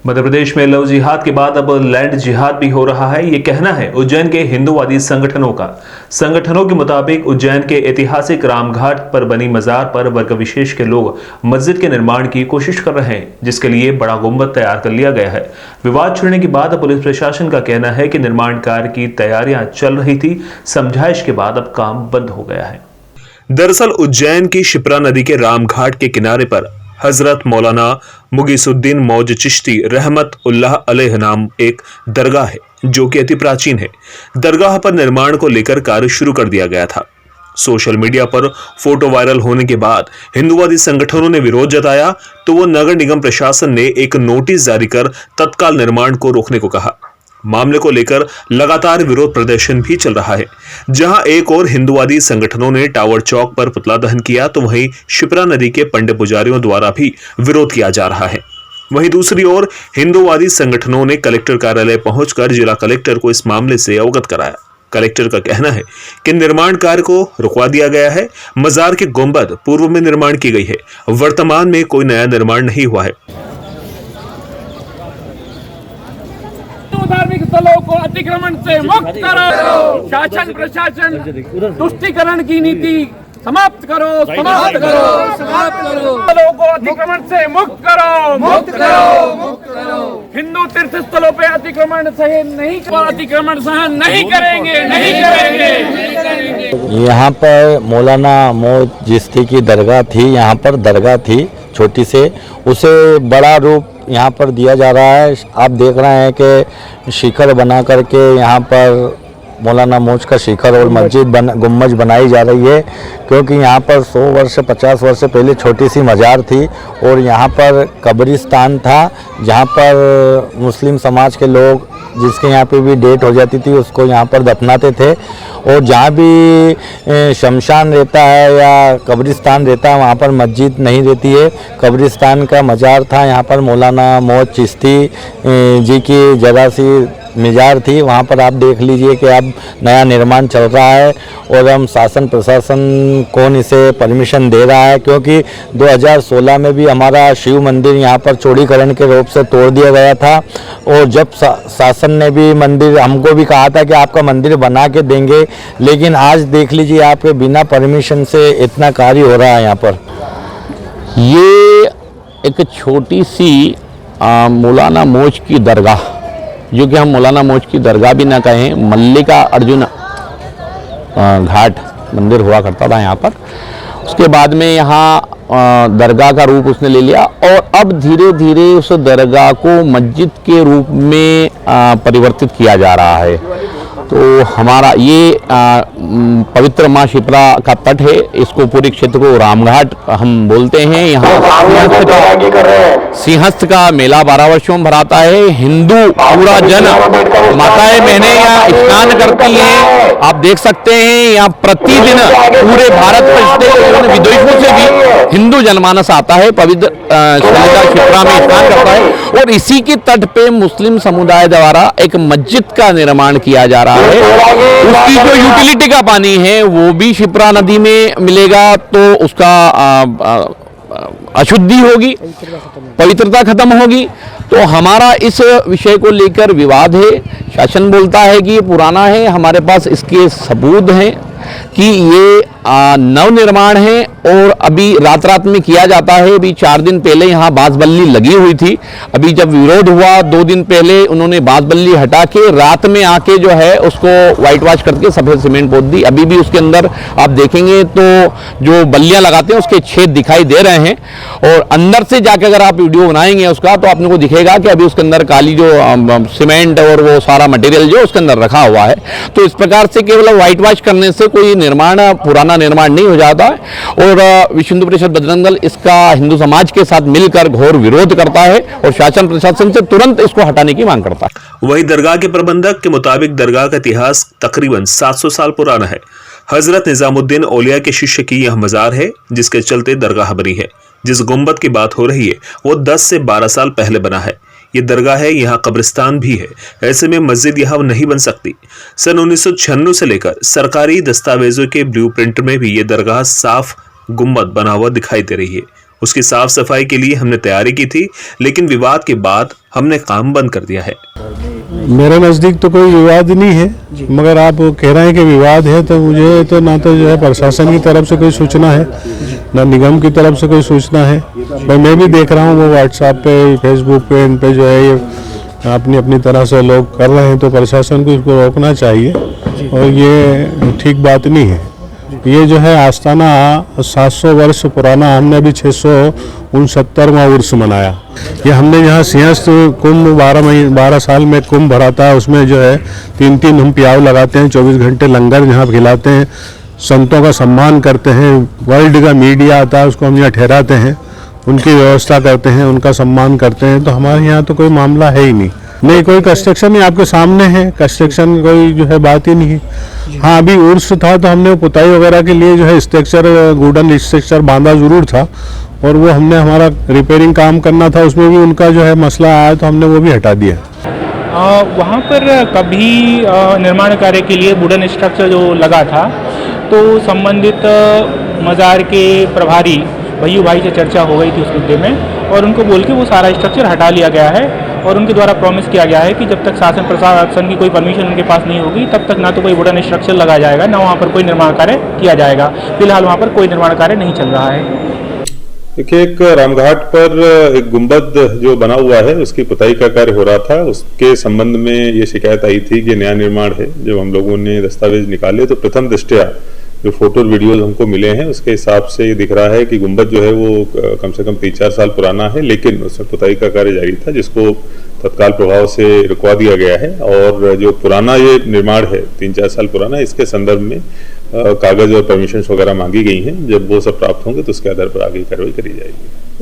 मध्य प्रदेश में लव जिहाद के बाद अब लैंड जिहाद भी हो रहा है, ये कहना है उज्जैन के हिंदूवादी संगठनों का। संगठनों के मुताबिक उज्जैन के ऐतिहासिक रामघाट पर बनी मजार पर वर्ग विशेष के लोग मस्जिद के निर्माण की कोशिश कर रहे हैं, जिसके लिए बड़ा गुंबद तैयार कर लिया गया है। विवाद छिड़ने के बाद पुलिस प्रशासन का कहना है कि निर्माण कार्य की तैयारियां चल रही थी, समझाइश के बाद अब काम बंद हो गया है। दरअसल उज्जैन की शिप्रा नदी के रामघाट के किनारे पर हजरत मौलाना मुगीसुद्दीन मौज चिश्ती रहमत उल्लाह अलैह नाम एक दरगाह है, जो कि अति प्राचीन है। दरगाह पर निर्माण को लेकर कार्य शुरू कर दिया गया था। सोशल मीडिया पर फोटो वायरल होने के बाद हिंदूवादी संगठनों ने विरोध जताया, तो वो नगर निगम प्रशासन ने एक नोटिस जारी कर तत्काल निर्माण को रोकने को कहा। मामले को लेकर लगातार विरोध प्रदर्शन भी चल रहा है। जहां एक और हिंदूवादी संगठनों ने टावर चौक पर पुतला दहन किया, तो वहीं शिप्रा नदी के पंडित पुजारियों द्वारा भी विरोध किया जा रहा है। वहीं दूसरी ओर हिंदूवादी संगठनों ने कलेक्टर कार्यालय पहुंचकर जिला कलेक्टर को इस मामले से अवगत कराया। कलेक्टर का कहना है कि निर्माण कार्य को रुकवा दिया गया है। मजार के गुंबद पूर्व में निर्माण की गई है, वर्तमान में कोई नया निर्माण नहीं हुआ है। धार्मिक स्थलों को अतिक्रमण से मुक्त करो। शासन प्रशासन तुष्टीकरण की नीति समाप्त करो, समाप्त करो, समाप्त करो। स्थलों को अतिक्रमण से मुक्त करो, मुक्त करो, मुक्त करो। हिंदू तीर्थ स्थलों पे अतिक्रमण सहन नहीं, अतिक्रमण सहन नहीं करेंगे, नहीं करेंगे। यहाँ पर मौलाना मौज चिश्ती की दरगाह थी, यहाँ पर दरगाह थी छोटी से, उसे बड़ा रूप यहाँ पर दिया जा रहा है। आप देख रहे हैं कि शिखर बना करके यहाँ पर मौलाना मौज का शिखर और गुम्बज बनाई जा रही है, क्योंकि यहाँ पर 100 वर्ष 50 वर्ष पहले छोटी सी मजार थी और यहाँ पर कब्रिस्तान था, जहाँ पर मुस्लिम समाज के लोग जिसके यहाँ पे भी डेट हो जाती थी उसको यहाँ पर दफनाते थे। और जहाँ भी शमशान रहता है या कब्रिस्तान रहता है वहाँ पर मस्जिद नहीं रहती है, कब्रिस्तान का मजार था। यहाँ पर मौलाना मौज चिश्ती जी की जगह सी मजार थी, वहाँ पर आप देख लीजिए कि अब नया निर्माण चल रहा है और हम शासन प्रशासन कौन इसे परमिशन दे रहा है, क्योंकि 2016 में भी हमारा शिव मंदिर यहाँ पर चौड़ीकरण के रूप से तोड़ दिया गया था और जब शासन ने भी मंदिर हमको भी कहा था कि आपका मंदिर बना के देंगे, लेकिन आज देख लीजिए आपके बिना परमिशन से इतना कार्य हो रहा है। यहाँ पर ये एक छोटी सी मौलाना मौज की दरगाह, जो कि हम मौलाना मौज की दरगाह भी ना कहें, मल्लिका अर्जुन घाट मंदिर हुआ करता था यहाँ पर। उसके बाद में यहाँ दरगाह का रूप उसने ले लिया और अब धीरे धीरे उस दरगाह को मस्जिद के रूप में परिवर्तित किया जा रहा है। तो हमारा ये पवित्र माँ शिप्रा का तट है, इसको पूरे क्षेत्र को रामघाट हम बोलते हैं। यहाँ सिंहस्थ का मेला 12 वर्षों में भराता है। हिंदू पूरा जन माताएं बहनें यहाँ स्नान करती हैं। आप देख सकते हैं यहाँ प्रतिदिन पूरे भारत में विदेशों से भी हिंदू जनमानस आता है, पवित्र शिप्रा में स्नान करता है। और इसी के तट पे मुस्लिम समुदाय द्वारा एक मस्जिद का निर्माण किया जा रहा है। उसकी जो यूटिलिटी का पानी है वो भी शिप्रा नदी में मिलेगा, तो उसका अशुद्धि होगी, पवित्रता खत्म होगी। तो हमारा इस विषय को लेकर विवाद है। शासन बोलता है कि ये पुराना है, हमारे पास इसके सबूत हैं कि ये नव निर्माण है और अभी रात रात में किया जाता है। अभी 4 दिन पहले यहाँ बांस-बल्ली लगी हुई थी। अभी जब विरोध हुआ 2 दिन पहले उन्होंने बांस-बल्ली हटा के रात में आके जो है उसको व्हाइट वॉश करके सफेद सीमेंट पोत दी। अभी भी उसके अंदर आप देखेंगे तो जो बल्लियां लगाते हैं उसके छेद दिखाई दे रहे हैं और अंदर से जाके अगर आप वीडियो बनाएंगे उसका तो आपने को दिखेगा कि अभी उसके अंदर काली जो सीमेंट और वो सारा मटेरियल जो उसके अंदर रखा हुआ है। तो इस प्रकार से केवल व्हाइट वॉश करने से कोई निर्माण पुराना निर्माण नहीं हो जाता है। और विश्व हिंदू परिषद बजरंग दल इसका हिंदू समाज के साथ मिलकर घोर विरोध करता है और शासन प्रशासन से तुरंत इसको हटाने की मांग करता है। वहीं दरगाह के प्रबंधक के मुताबिक दरगाह का इतिहास तकरीबन 700 साल पुराना है। हजरत निजामुद्दीन औलिया के शिष्य की यह मजार है, जिसके चलते दरगाह बनी है। जिस गुंबद की बात हो रही है वो 10 से 12 साल पहले बना है। ये दरगाह है, यहाँ कब्रिस्तान भी है, ऐसे में मस्जिद यहाँ नहीं बन सकती। सन 1996 से लेकर सरकारी दस्तावेजों के ब्लूप्रिंट में भी ये दरगाह साफ गुंबद बना हुआ दिखाई दे रही है। उसकी साफ सफाई के लिए हमने तैयारी की थी, लेकिन विवाद के बाद हमने काम बंद कर दिया है। मेरे नज़दीक तो कोई विवाद नहीं है, मगर आप कह रहे हैं कि विवाद है, तो मुझे तो ना तो जो है प्रशासन की तरफ से कोई सूचना है, ना निगम की तरफ से कोई सूचना है। पर मैं भी देख रहा हूँ वो व्हाट्सएप पे, फेसबुक पे, इन पे जो है ये अपनी अपनी तरह से लोग कर रहे हैं, तो प्रशासन को इसको रोकना चाहिए और ये ठीक बात नहीं है। ये जो है आस्थाना 700 वर्ष पुराना, हमने अभी 669वां उर्स मनाया। ये हमने यहाँ सिंहस्थ कुंभ 12 साल में कुंभ भराता है, उसमें जो है 3 हम प्याव लगाते हैं, 24 घंटे लंगर यहाँ खिलाते हैं, संतों का सम्मान करते हैं, वर्ल्ड का मीडिया आता है उसको हम यहाँ ठहराते हैं, उनकी व्यवस्था करते हैं, उनका सम्मान करते हैं। तो हमारे यहाँ तो कोई मामला है ही नहीं, कोई कंस्ट्रक्शन नहीं, आपके सामने है, कंस्ट्रक्शन कोई जो है बात ही नहीं है। हाँ, अभी उर्स था तो हमने पुताई वगैरह के लिए जो है स्ट्रक्चर, वुडन स्ट्रक्चर बांधा ज़रूर था, और वो हमने हमारा रिपेयरिंग काम करना था, उसमें भी उनका जो है मसला आया तो हमने वो भी हटा दिया। वहाँ पर कभी निर्माण कार्य के लिए वुडन स्ट्रक्चर जो लगा था, तो संबंधित मज़ार के प्रभारी भैयू भाई से चर्चा हो गई थी उस मुद्दे में, और उनको बोल के वो सारा स्ट्रक्चर हटा लिया गया है, और उनके द्वारा प्रॉमिस किया गया है कि जब तक शासन प्रशासन की कोई परमिशन उनके पास नहीं होगी तब तक ना तो कोई वुडन स्ट्रक्चर लगाया जाएगा, ना वहाँ पर कोई निर्माण कार्य किया जाएगा। फिलहाल वहाँ पर कोई निर्माण कार्य नहीं चल रहा है। देखिए, एक रामघाट पर एक गुंबद जो बना हुआ है उसकी पुताई का कार्य हो रहा था, उसके संबंध में ये शिकायत आई थी कि नया निर्माण है। जब हम लोगों ने दस्तावेज निकाले तो प्रथम दृष्टया जो फोटो और वीडियोज हमको मिले हैं उसके हिसाब से ये दिख रहा है कि गुंबद जो है वो कम से कम 3-4 साल पुराना है, लेकिन उसमें पुताई का कार्य जारी था जिसको तत्काल प्रभाव से रुकवा दिया गया है। और जो पुराना ये निर्माण है 3-4 साल पुराना, इसके संदर्भ में कागज और परमिशन वगैरह मांगी गई हैं। जब वो सब प्राप्त होंगे तो उसके आधार पर आगे कार्रवाई करी जाएगी।